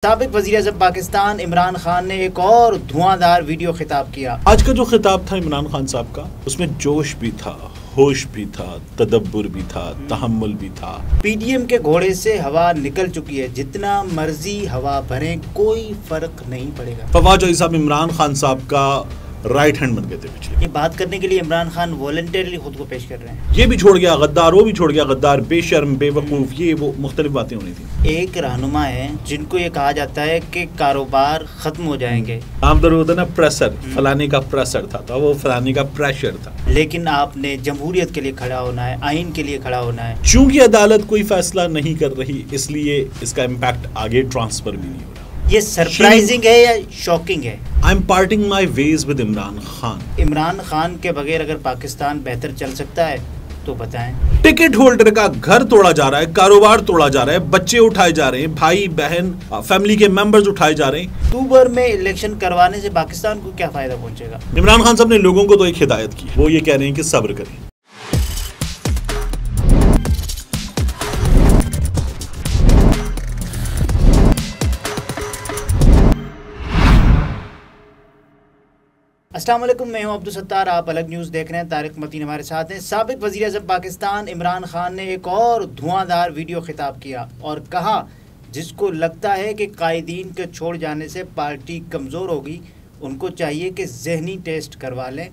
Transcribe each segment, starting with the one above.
سابق وزیراعظم پاکستان عمران خان نے ایک اور دھواں ویڈیو خطاب کیا۔ آج کا جو خطاب تھا عمران خان صاحب کا، اس میں جوش بھی تھا، ہوش بھی تھا، تدبر بھی تھا، تحمل بھی تھا۔ پی ڈی ایم کے گھوڑے سے ہوا نکل چکی ہے، جتنا مرضی ہوا بھریں کوئی فرق نہیں پڑے گا۔ فواد چودھری صاحب عمران خان صاحب کا رائٹ ہینڈ بن گئے تھے پچھلے۔ یہ بات کرنے کے لیے عمران خان والنٹیرلی خود کو پیش کر رہے ہیں۔ یہ بھی چھوڑ گیا غدار، وہ بھی چھوڑ گیا غدار، بے شرم، بے وقوف، یہ وہ مختلف باتیں ہونی تھی۔ ایک رہنما ہے جن کو یہ کہا جاتا ہے کہ کاروبار ختم ہو جائیں گے۔ عام طور ہوتا نا پریسر، فلانے کا پریسر تھا وہ فلانے کا پریشر تھا۔ لیکن آپ نے جمہوریت کے لیے کھڑا ہونا ہے، آئین کے لیے کھڑا ہونا ہے۔ چونکہ عدالت کوئی فیصلہ نہیں کر رہی، اس لیے اس کا امپیکٹ آگے ٹرانسفر بھی نہیں ہو رہا۔ یہ سرپرائزنگ ہے یا شاکنگ ہے؟ I am parting my ways with Imran Khan. Imran Khan کے بغیر اگر پاکستان بہتر چل سکتا ہے تو بتائیں۔ ٹکٹ ہولڈر کا گھر توڑا جا رہا ہے، کاروبار توڑا جا رہا ہے، بچے اٹھائے جا رہے ہیں، بھائی بہن فیملی کے ممبرز اٹھائے جا رہے ہیں۔ اکتوبر میں الیکشن کروانے سے پاکستان کو کیا فائدہ پہنچے گا؟ عمران خان صاحب نے لوگوں کو تو ایک ہدایت کی، وہ یہ کہہ رہے ہیں کہ صبر کریں۔ السلام علیکم، میں ہوں عبدالستار، آپ الگ نیوز دیکھ رہے ہیں۔ طارق متین ہمارے ساتھ ہیں۔ سابق وزیراعظم پاکستان عمران خان نے ایک اور دھواں ویڈیو خطاب کیا اور کہا جس کو لگتا ہے کہ قائدین کے چھوڑ جانے سے پارٹی کمزور ہوگی، ان کو چاہیے کہ ذہنی ٹیسٹ کروا لیں۔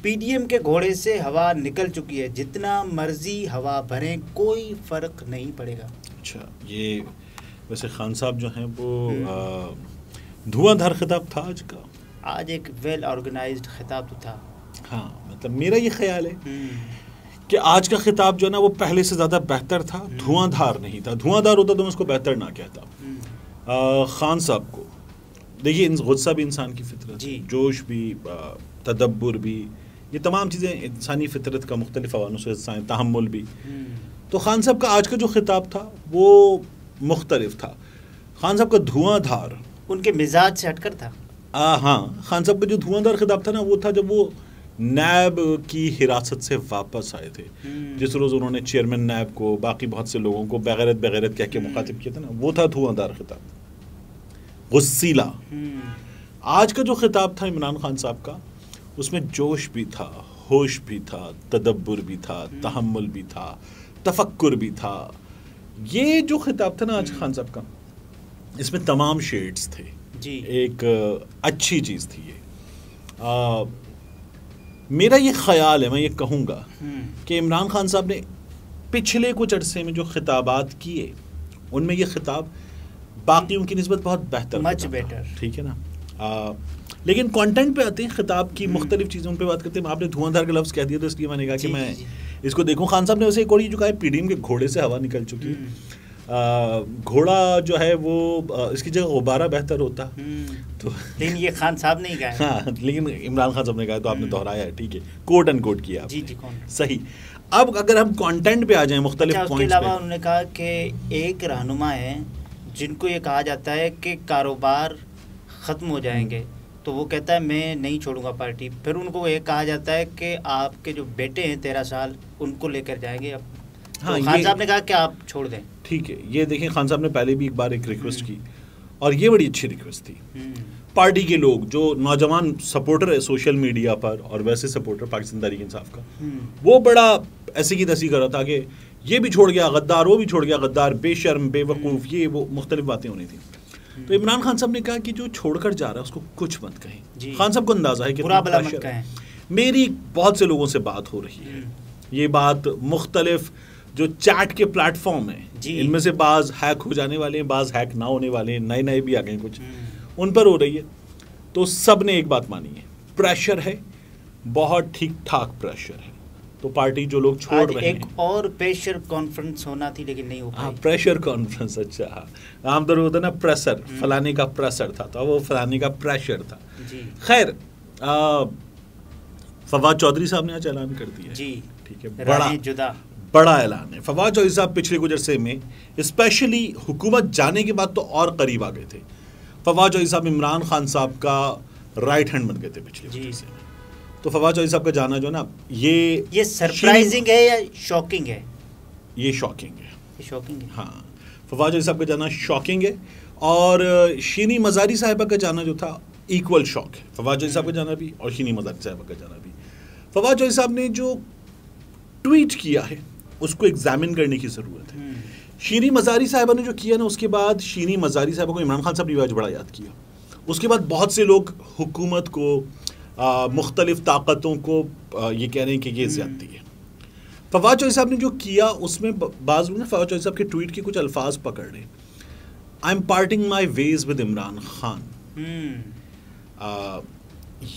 پی ڈی ایم کے گھوڑے سے ہوا نکل چکی ہے، جتنا مرضی ہوا بھریں کوئی فرق نہیں پڑے گا۔ اچھا، یہ ویسے خان صاحب جو ہیں وہ دھواں دھار خطاب تھا آج کا؟ آج ایک ویل آرگنائزڈ خطاب تو تھا۔ ہاں، مطلب میرا یہ خیال ہے کہ آج کا خطاب جو ہے نا وہ پہلے سے زیادہ بہتر تھا، دھواں دھار نہیں تھا۔ دھواں دھار ہوتا تو میں اس کو بہتر نہ کہتا۔ خان صاحب کو دیکھیے، غصہ بھی انسان کی فطرت، جوش بھی، تدبر بھی، یہ تمام چیزیں انسانی فطرت کا مختلف حوالوں سے حصہ ہیں، تحمل بھی۔ تو خان صاحب کا آج کا جو خطاب تھا وہ مختلف تھا۔ خان صاحب کا دھواں دھار ان کے مزاج سے ہٹ کر تھا۔ ہاں، خان صاحب کا جو دھواں دھار خطاب تھا نا وہ تھا جب وہ نیب کی حراست سے واپس آئے تھے، جس روز انہوں نے چیئرمین نیب کو، باقی بہت سے لوگوں کو بغیرت کہہ کے مخاطب کیا تھا نا، وہ تھا دھواں دھار خطاب، غصیلا۔ آج کا جو خطاب تھا عمران خان صاحب کا، اس میں جوش بھی تھا، ہوش بھی تھا، تدبر بھی تھا، تحمل بھی تھا، تفکر بھی تھا۔ یہ جو خطاب تھا نا آج خان صاحب کا، اس میں تمام شیڈز تھے۔ ایک اچھی چیز تھی یہ۔ میرا یہ خیال ہے، میں یہ کہوں گا کہ عمران خان صاحب نے پچھلے کچھ عرصے میں جو خطابات کیے، ان میں یہ خطاب باقیوں کی نسبت بہت بہتر، مچ بیٹر، ٹھیک ہے نا۔ لیکن کانٹینٹ پہ آتے ہیں، خطاب کی مختلف چیزوں پہ بات کرتے ہیں۔ آپ نے دھواں دھار کا لفظ کہہ دیا تو اس لیے میں نے کہا کہ میں اس کو دیکھوں۔ خان صاحب نے ویسے ایک اور یہ جو کہا ہے، پی ڈی ایم کے گھوڑے سے ہوا نکل چکی ہے۔ گھوڑا جو ہے وہ اس کی جگہ غبارہ بہتر ہوتا، تو لیکن یہ خان صاحب نہیں کہا۔ ہاں، لیکن عمران خان صاحب نے کہا تو آپ نے دہرایا ہے، ٹھیک ہے، کوٹ اینڈ کوٹ کیا صحیح۔ اب اگر ہم کانٹینٹ پہ آ جائیں مختلف پوائنٹس پہ، اس کے علاوہ انہوں نے کہا کہ ایک رہنما ہے جن کو یہ کہا جاتا ہے کہ کاروبار ختم ہو جائیں گے، تو وہ کہتا ہے میں نہیں چھوڑوں گا پارٹی۔ پھر ان کو یہ کہا جاتا ہے کہ آپ کے جو بیٹے ہیں 13 سال، ان کو لے کر جائیں گے۔ اب خان صاحب نے کہا کہ آپ چھوڑ دیں۔ ٹھیک ہے، یہ دیکھیں خان صاحب نے پہلے بھی ایک بار ایک ریکویسٹ کی، اور یہ بڑی اچھی ریکویسٹ تھی۔ پارٹی کے لوگ جو نوجوان سپورٹر ہے سوشل میڈیا پر، اور ویسے سپورٹر پاکستان تحریک انصاف کا، وہ بڑا ایسے کی تیسی کر رہا تھا کہ یہ بھی چھوڑ گیا غدار، وہ بھی چھوڑ گیا غدار، بے شرم، بے وقوف، یہ وہ مختلف باتیں ہونی تھیں۔ تو عمران خان صاحب نے کہا کہ جو چھوڑ کر جا رہا ہے اس کو کچھ مت کہیں۔ خان صاحب کو اندازہ ہے کہ برا بھلا مت کہیں۔ میری بہت سے لوگوں سے بات ہو رہی ہے، یہ بات مختلف جو چیٹ کے پلیٹ فارم ہیں، ان میں سے بعض ہیک ہو جانے والے ہیں، بعض ہیک نہ ہونے والے ہیں، نئے بھی آ گئے کچھ، ان پر ہو رہی ہے۔ تو سب نے ایک بات مانی ہے، پریشر ہے، بہت ٹھیک ٹھاک پریشر ہے۔ تو پارٹی جو لوگ چھوڑ رہے ہیں، ایک اور پریشر کانفرنس ہونا تھی لیکن نہیں ہو پائی۔ پریشر کانفرنس، اچھا، عام طور ہوتا نا پریسر، فلانے کا پریسر تھا وہ فلانے کا پریشر تھا۔ خیر، فواد چودھری صاحب نے آج اعلان کر دیا، ٹھیک ہے، بڑا اعلان ہے۔ فواد چودھری صاحب پچھلے کچھ عرصے میں اسپیشلی حکومت جانے کے بعد تو اور قریب آ گئے تھے۔ فواد چودھری صاحب عمران خان صاحب کا رائٹ ہینڈ بن گئے تھے پچھلے کچھ عرصے میں۔ تو فواد چودھری صاحب کا جانا جو ہے نا، یہ سرپرائزنگ ہے یا شاکنگ ہے؟ یہ شاکنگ ہے، شاکنگ ہے، ہاں۔ فواد چودھری صاحب کا جانا شاکنگ ہے، اور شینی مزاری صاحبہ کا جانا جو تھا ایکول شوق ہے، فواد چودھری صاحب کا جانا بھی اور شینی مزاری صاحبہ کا جانا بھی. فواد چودھری صاحب نے جو ٹویٹ کیا ہے اس کو ایگزامن کرنے کی ضرورت ہے. شینی مزاری صاحبہ نے جو کیا نا، اس کے بعد شینی مزاری صاحبہ کو عمران خان صاحب نے بڑا یاد کیا. اس کے بعد بہت سے لوگ حکومت کو، مختلف طاقتوں کو یہ کہہ رہے ہیں کہ یہ زیادتی ہے. فواد چودھری صاحب نے جو کیا اس میں بعض لوگ فواد چودھری صاحب کے ٹویٹ کے کچھ الفاظ پکڑ رہے. I am parting my ways with Imran Khan.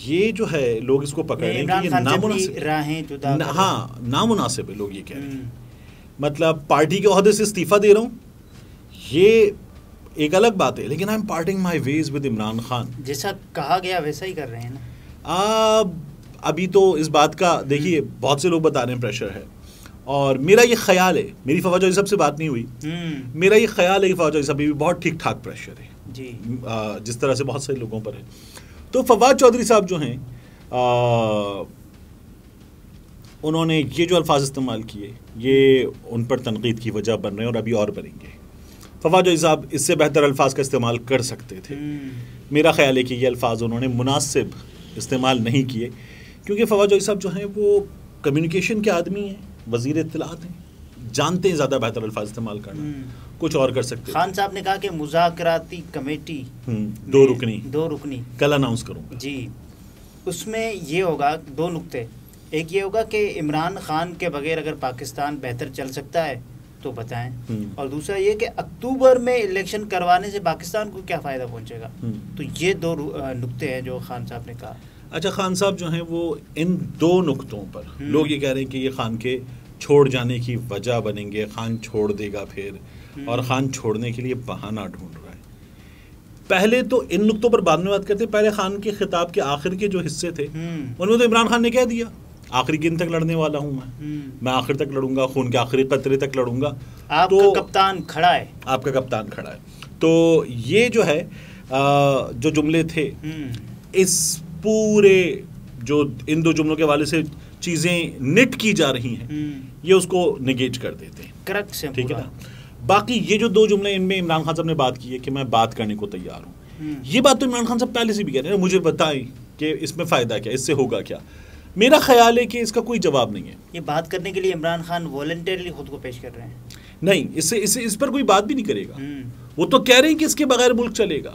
یہ جو ہے لوگ اس کو پکڑ رہے ہیں کہ یہ نامناسب، ہاں نامناسب ہے. لوگ یہ کہہ رہے ہیں مطلب پارٹی کے عہدے سے استعفیٰ دے رہا ہوں، یہ ایک الگ بات ہے، لیکن I am parting my ways with Imran Khan. جیسا کہا گیا ویسا ہی کر رہے ہیں نا. ابھی تو اس بات کا دیکھیے بہت سے لوگ بتا رہے ہیں پریشر ہے، اور میرا یہ خیال ہے، میری فواد چودھری صاحب سے بات نہیں ہوئی، میرا یہ خیال ہے کہ فواد چودھری صاحب بھی بہت ٹھیک ٹھاک پریشر ہے جی، جس طرح سے بہت سے لوگوں پر ہے. تو فواد چودھری صاحب جو ہیں انہوں نے یہ جو الفاظ استعمال کیے یہ ان پر تنقید کی وجہ بن رہے ہیں اور ابھی اور بنیں گے. فواد چودھری صاحب اس سے بہتر الفاظ کا استعمال کر سکتے تھے. میرا خیال ہے کہ یہ الفاظ انہوں نے مناسب استعمال نہیں کیے، کیونکہ فواد چودھری صاحب جو ہیں وہ کمیونیکیشن کے آدمی ہیں، وزیر اطلاعات ہیں، جانتے ہیں زیادہ بہتر الفاظ استعمال کرنا. کچھ اور کر سکتے. خان صاحب نے کہا کہ مذاکراتی کمیٹی دو رکنی کل اناؤنس کروں گا جی. اس میں یہ ہوگا دو نقطے، ایک یہ ہوگا کہ عمران خان کے بغیر اگر پاکستان بہتر چل سکتا ہے تو بتائیں، اور دوسرا یہ کہ اکتوبر میں الیکشن کروانے سے پاکستان کو کیا فائدہ پہنچے گا. تو یہ دو نقطے ہیں جو خان صاحب نے کہا. اچھا، خان صاحب جو ہیں وہ ان دو نقطوں پر لوگ یہ کہہ رہے ہیں کہ یہ خان کے چھوڑ جانے کی وجہ بنیں گے، خان چھوڑ دے گا پھر، اور خان چھوڑنے کے لیے بہانہ ڈھونڈ رہا ہے. پہلے تو ان نقطوں پر بعد میں بات کرتے ہیں. پہلے خان کے خطاب کے آخر کے جو حصے تھے ان میں تو عمران خان نے کہہ دیا آخری دن تک لڑنے والا ہوں میں آخر تک لڑوں گا، خون کے آخری قطرے تک لڑوں گا. آپ کا کپتان کھڑا ہے، آپ کا کپتان کھڑا ہے. تو یہ جو ہے جو جملے تھے، اس پورے جو ان دو جملوں کے حوالے سے چیزیں نٹ کی جا رہی ہیں یہ اس کو نگیٹ کر دیتے ہیں. کریکٹ سے ٹھیک ہے نا. باقی یہ جو دو جملے ان میں عمران خان صاحب نے بات کی ہے کہ میں بات کرنے کو تیار ہوں، یہ بات تو عمران خان صاحب پہلے سے بھی کہہ رہے ہیں، مجھے بتائیں کہ اس میں فائدہ کیا، اس سے ہوگا کیا. میرا خیال ہے کہ اس کا کوئی جواب نہیں ہے. یہ بات کرنے کے لیے عمران خان والنٹیرلی خود کو پیش کر رہے ہیں. نہیں، اس پر کوئی بات بھی نہیں کرے گا. وہ تو کہہ رہے ہیں کہ اس کے بغیر ملک چلے گا.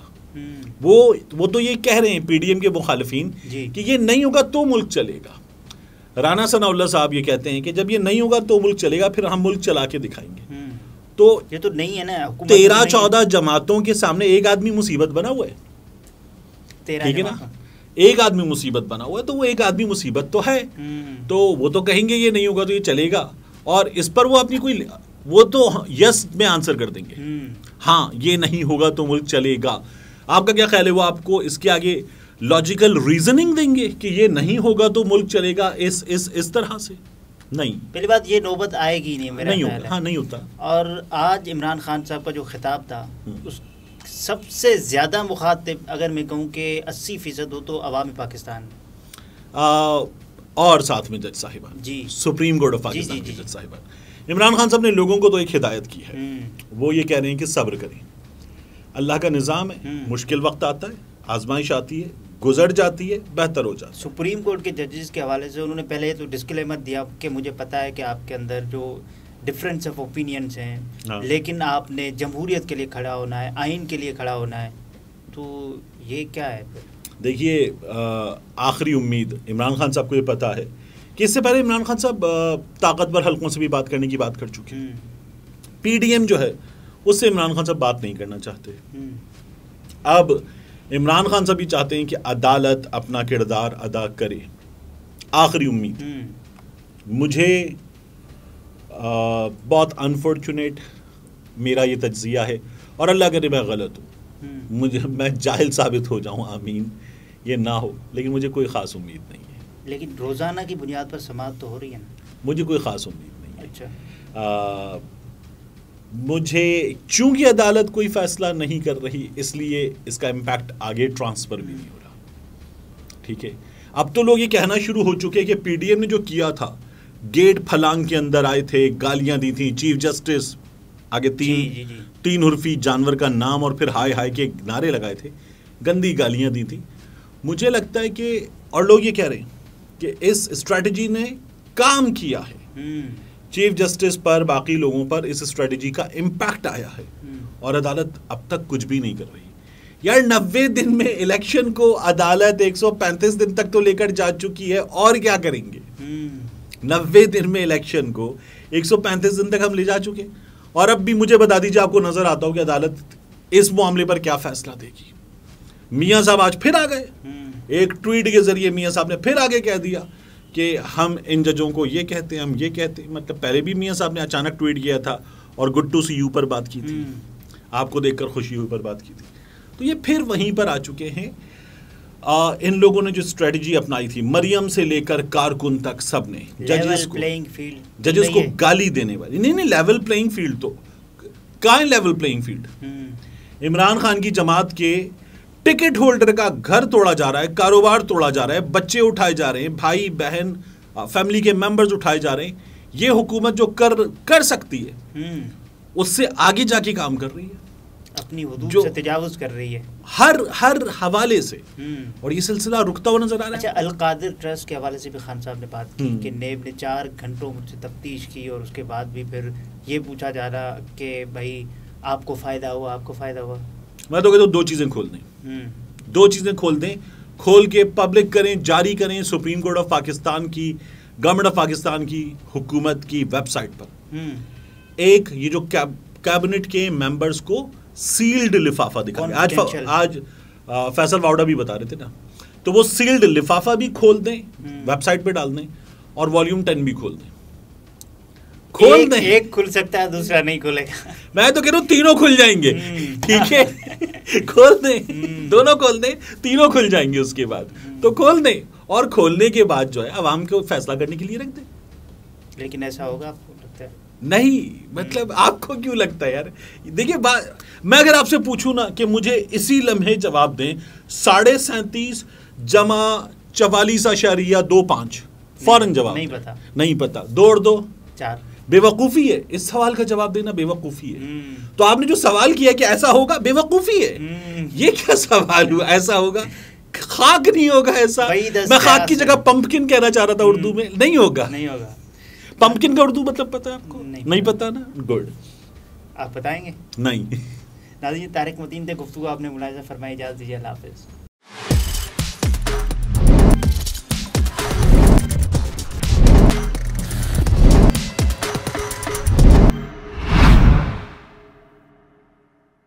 وہ تو یہ کہہ رہے ہیں پی ڈی ایم کے مخالفین کہ یہ نہیں ہوگا تو ملک چلے گا. رانا ثناء اللہ صاحب یہ کہتے ہیں کہ جب یہ نہیں ہوگا تو ملک چلے گا، پھر ہم ملک چلا کے دکھائیں گے. تو یہ تو نہیں ہے نا، 13-14 جماعتوں کے سامنے ایک آدمی مصیبت بنا ہوا ہے. ٹھیک ہے نا، ایک آدمی مصیبت بنا ہوا ہے، تو وہ ایک آدمی مصیبت تو ہے. تو وہ تو کہیں گے یہ نہیں ہوگا تو یہ چلے گا، اور اس پر وہ اپنی کوئی وہ تو یس میں آنسر کر دیں گے، ہاں یہ نہیں ہوگا تو ملک چلے گا. آپ کا کیا خیال ہے، وہ آپ کو اس کے آگے لاجیکل ریزننگ دیں گے کہ یہ نہیں ہوگا تو ملک چلے گا اس طرح سے؟ نہیں. پہلی بات یہ نوبت آئے گی نہیں، میرا نہیں ہوگا. ہاں نہیں ہوتا. اور آج عمران خان صاحب کا جو خطاب تھا اس سب سے زیادہ مخاطب اگر میں کہوں کہ 80% ہو تو عوام پاکستان، اور ساتھ میں جج صاحبان جی، سپریم کورٹ آف پاکستان کے جج صاحبان. عمران خان صاحب نے لوگوں کو تو ایک ہدایت کی ہے، وہ یہ کہہ رہے ہیں کہ صبر کریں، اللہ کا نظام ہے، مشکل وقت آتا ہے، آزمائش آتی ہے، گزر جاتی ہے، بہتر ہو جاتا ہے. سپریم کورٹ کے ججز کے حوالے سے انہوں نے پہلے تو ڈسکلیمر دیا کہ مجھے پتا ہے کہ آپ کے اندر جو ڈفرینس آف اوپینینس ہیں، لیکن آپ نے جمہوریت کے لیے کھڑا ہونا ہے، آئین کے لیے کھڑا ہونا ہے. تو یہ کیا ہے پھر؟ دیکھیے، آخری امید عمران خان صاحب کو یہ پتا ہے کہ اس سے پہلے عمران خان صاحب طاقتور حلقوں سے بھی بات کرنے کی بات کر چکے ہیں. پی ڈی ایم جو ہے اس سے عمران خان صاحب بات نہیں کرنا چاہتے. اب عمران خان صاحب یہ چاہتے ہیں کہ عدالت اپنا کردار ادا کرے. آخری امید مجھے بہت انفارچونیٹ میرا یہ تجزیہ ہے، اور اللہ کرے میں غلط ہوں، میں جاہل ثابت ہو جاؤں، آمین، یہ نہ ہو، لیکن مجھے کوئی خاص امید نہیں ہے. لیکن روزانہ کی بنیاد پر سماعت تو ہو رہی ہے نا. مجھے کوئی خاص امید نہیں ہے. اچھا، مجھے چونکہ عدالت کوئی فیصلہ نہیں کر رہی اس لیے اس کا امپیکٹ آگے ٹرانسفر بھی نہیں ہو رہا. ٹھیک ہے، اب تو لوگ یہ کہنا شروع ہو چکے کہ پی ڈی ایم نے جو کیا تھا، گیٹ پھلانگ کے اندر آئے تھے، گالیاں دی تھیں چیف جسٹس آگے تین حرفی جانور کا نام اور پھر ہائے ہائے کے نعرے لگائے تھے, گندی گالیاں دی تھی. مجھے لگتا ہے کہ اور لوگ یہ کہہ رہے ہیں کہ اس اسٹریٹجی نے کام کیا ہے, چیف جسٹس پر, باقی لوگوں پر اس اسٹریٹجی کا امپیکٹ آیا ہے, اور عدالت اب تک کچھ بھی نہیں کر رہی. یار 90 دن میں الیکشن کو عدالت 135 دن تک تو لے کر جا چکی ہے, اور کیا کریں گے؟ 90 دن میں الیکشن کو 135 دن تک ہم لے جا چکے, اور اب بھی مجھے بتا دیجیے آپ کو نظر آتا ہو کہ عدالت اس معاملے پر کیا فیصلہ دے گی. میاں صاحب آج پھر آ گئے, ایک ٹویٹ کے ذریعے میاں صاحب نے پھر آگے کہہ دیا کہ ہم ان ججوں کو یہ کہتے ہیں, ہم یہ کہتے ہیں. مطلب پہلے بھی میاں صاحب نے اچانک ٹویٹ کیا تھا اور گڈ ٹو سی یو پر بات کی تھی, آپ کو دیکھ کر خوشی ہوئی پر بات کی تھی. تو یہ پھر وہیں پر آ چکے ہیں. ان لوگوں نے جو اسٹریٹجی اپنائی تھی, مریم سے لے کر کارکن تک سب نے ججز کو گالی دینے والی. نہیں لیول پلئنگ فیلڈ تو کہاں ہے؟ Level playing field. Imran Khan کی جماعت کے ٹکٹ ہولڈر کا گھر توڑا جا رہا ہے, کاروبار توڑا جا رہا ہے, بچے اٹھائے جا رہے ہیں, بھائی بہن فیملی کے ممبرز اٹھائے جا رہے ہیں. یہ حکومت جو کر سکتی ہے اس سے آگے جا کے کام کر رہی ہے, اپنی حدود سے تجاوز کر رہی ہے ہر حوالے سے, اور یہ سلسلہ رکتا ہوا نظر آ رہا ہے. اچھا, القادر ٹرسٹ کے حوالے سے بھی خان صاحب نے بات کی کہ نیب نے 4 گھنٹوں مجھ سے تفتیش کی, اور اس کے بعد بھی پھر یہ پوچھا جا رہا کہ بھائی آپ کو فائدہ ہوا, آپ کو فائدہ ہوا. میں تو کہتا ہوں 2 چیزیں کھول دیں, 2 چیزیں کھول دیں, کھول کے پبلک کریں, جاری کریں سپریم کورٹ آف پاکستان کی, گورنمنٹ آف پاکستان کی, حکومت کی ویب سائٹ پر. ایک یہ جو کیبنٹ کے ممبرز کو سیلڈ لفافہ دکھائیں. آج فیصل واؤڈا بھی بتا رہے تھے نا, تو وہ سیلڈ لفافہ بھی کھول دیں, ویب سائٹ پہ ڈال دیں, اور والیوم 10 بھی کھول دیں. کھول دیں, ایک کھل سکتا ہے, دوسرا نہیں کھلے گا. میں تو کہہ رہا ہوں تینوں کھل جائیں گے. ٹھیک ہے, کھول دیں, دونوں کھول دیں, تینوں کھل جائیں گے. اس کے بعد تو کھول دیں, اور کھولنے کے بعد جو ہے عوام کو فیصلہ کرنے کے لیے رکھ دیں. لیکن ایسا ہوگا آپ کو لگتا ہے؟ نہیں, مطلب آپ کو کیوں لگتا ہے یار؟ دیکھیے میں اگر آپ سے پوچھوں نا کہ مجھے اسی لمحے جواب دیں 37.5 جمع 44.25 فوراً جواب نہیں پتا, 2 اور 2 4. بے وقوفی ہے. اس سوال کا جواب دینا بے وقوفی ہے. تو آپ نے جو سوال کیا کہ ایسا ہوگا, بے وقوفی ہے. یہ کیا سوال ہوا ایسا ہوگا؟ خاک نہیں ہوگا ایسا. میں خاک کی جگہ پمپکن کہنا چاہ رہا تھا اردو میں. نہیں ہوگا. پمپکن کا اردو مطلب پتا ہے آپ کو؟ نہیں پتا نا, گڈ. آپ بتائیں گے؟ نہیں. ناظرین, طارق متین تھے, گفتگو آپ نے ملاحظہ فرمائی. اجازت دیجیے, اللہ حافظ.